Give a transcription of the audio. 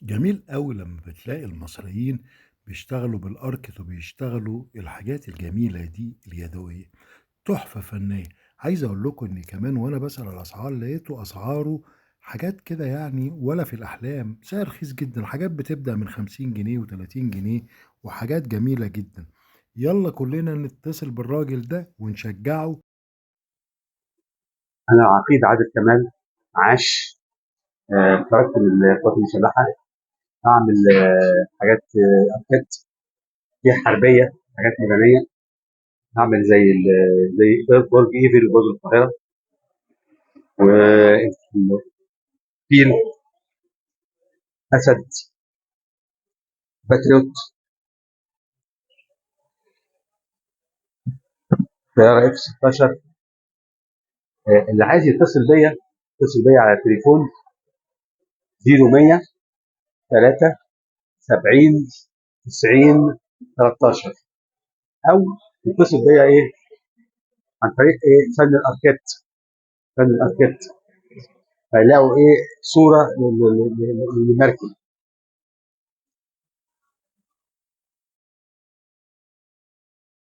جميل أوي لمّا بتلاقي المصريين بيشتغلوا بالأركت وبيشتغلوا الحاجات الجميلة دي اليدوية، تحفة فنية. عايز أقول لكم إن كمان وأنا باسأل على الأسعار لقيته أسعاره حاجات كده يعني ولا في الأحلام، سعر رخيص جدًا، حاجات بتبدأ من 50 جنيه و30 جنيه وحاجات جميلة جدًا. يالّا كلنا نتصل بالراجل ده ونشجعه. أنا عقيد عادل كمال، معاش، اتخرجت من القوات المسلحة. أعمل حاجات أركات، فيها حربية، حاجات مدنية. أعمل زي برج إيفل وبرج القاهرة والفيل، أسد، باتريوت، طيارة اف 16. اللي عايز يتصل بيا على التليفون 0100 3 70 90 13، أو يتصل بيا عن طريق فن الأركات. فن الأركات هيلاقوا صورة لمركب